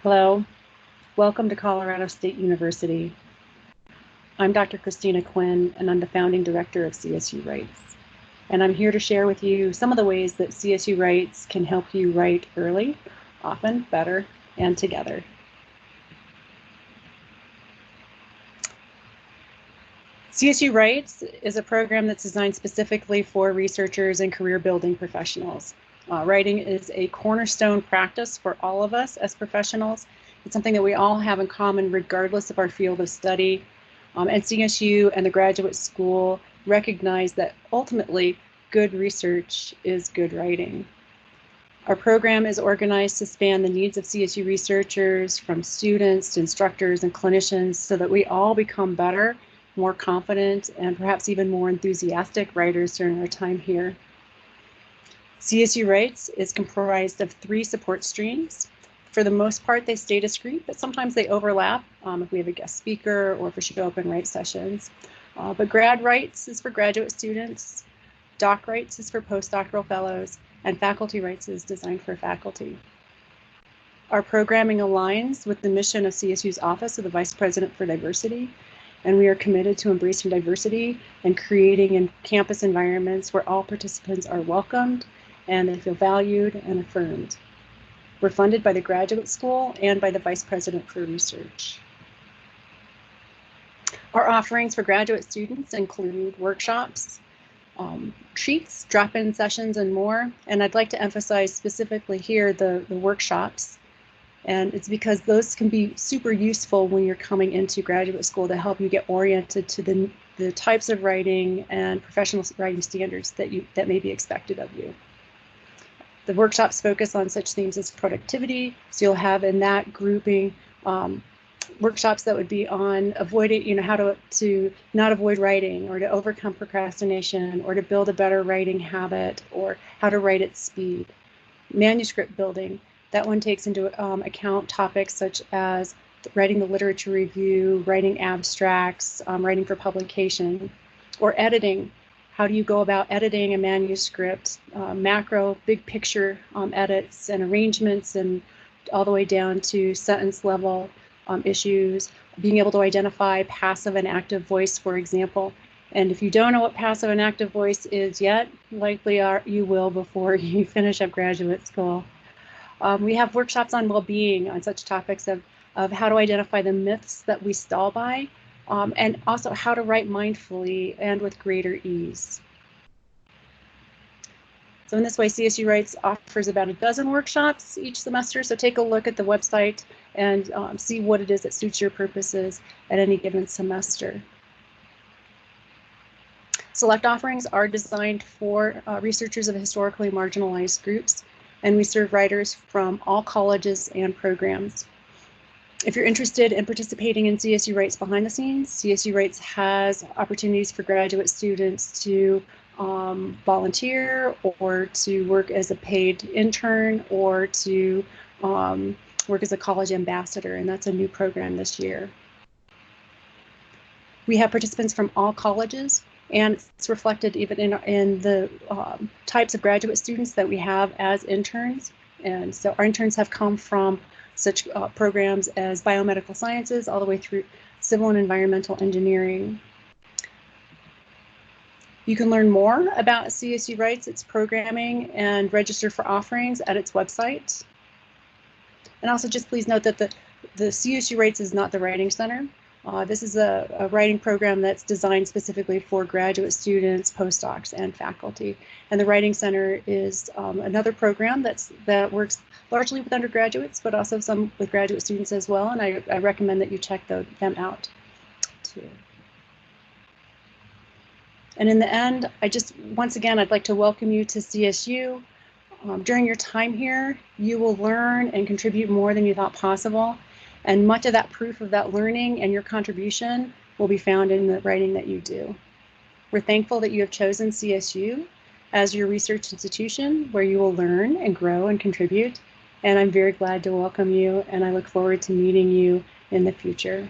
Hello, welcome to Colorado State University. I'm Dr. Kristina Quynn, and I'm the founding director of CSU Writes. And I'm here to share with you some of the ways that CSU Writes can help you write early, often, better, and together. CSU Writes is a program that's designed specifically for researchers and career building professionals. Writing is a cornerstone practice for all of us as professionals. It's something that we all have in common regardless of our field of study. And CSU and the graduate school recognize that ultimately good research is good writing. Our program is organized to span the needs of CSU researchers, from students to instructors and clinicians, so that we all become better, more confident, and perhaps even more enthusiastic writers during our time here. CSU Writes is comprised of 3 support streams. For the most part, they stay discrete, but sometimes they overlap if we have a guest speaker or if we show up in write sessions. But Grad Writes is for graduate students, Doc Writes is for postdoctoral fellows, and Faculty Writes is designed for faculty. Our programming aligns with the mission of CSU's Office of the Vice President for Diversity, and we are committed to embracing diversity and creating campus environments where all participants are welcomed and they feel valued and affirmed. We're funded by the graduate school and by the Vice President for Research. Our offerings for graduate students include workshops, treats, drop-in sessions, and more. And I'd like to emphasize specifically here the workshops. And it's because those can be super useful when you're coming into graduate school to help you get oriented to the types of writing and professional writing standards that may be expected of you. The workshops focus on such themes as productivity, so you'll have in that grouping workshops that would be on avoiding, how to not avoid writing, or to overcome procrastination, or to build a better writing habit, or how to write at speed. Manuscript building, that one takes into account topics such as writing the literature review, writing abstracts, writing for publication, or editing. How do you go about editing a manuscript, macro, big picture edits and arrangements, and all the way down to sentence level issues, being able to identify passive and active voice, for example. And if you don't know what passive and active voice is yet, likely you will before you finish up graduate school. We have workshops on well-being, on such topics of how to identify the myths that we stall by, and also how to write mindfully and with greater ease. So in this way, CSU Writes offers about a dozen workshops each semester, so take a look at the website and see what it is that suits your purposes at any given semester. Select offerings are designed for researchers of historically marginalized groups, and we serve writers from all colleges and programs. If you're interested in participating in CSU Writes behind the scenes, CSU Writes has opportunities for graduate students to volunteer, or to work as a paid intern, or to work as a college ambassador, and that's a new program this year. We have participants from all colleges, and it's reflected even in the types of graduate students that we have as interns. And so our interns have come from such programs as biomedical sciences all the way through civil and environmental engineering. You can learn more about CSU Writes, its programming, and register for offerings at its website. And also just please note that the CSU Writes is not the Writing Center. This is a writing program that's designed specifically for graduate students, postdocs, and faculty. And the Writing Center is another program that works largely with undergraduates, but also some with graduate students as well. And I recommend that you check them out too. And in the end, once again, I'd like to welcome you to CSU. During your time here, you will learn and contribute more than you thought possible. And much of that proof of that learning and your contribution will be found in the writing that you do. We're thankful that you have chosen CSU as your research institution where you will learn and grow and contribute. And I'm very glad to welcome you, and I look forward to meeting you in the future.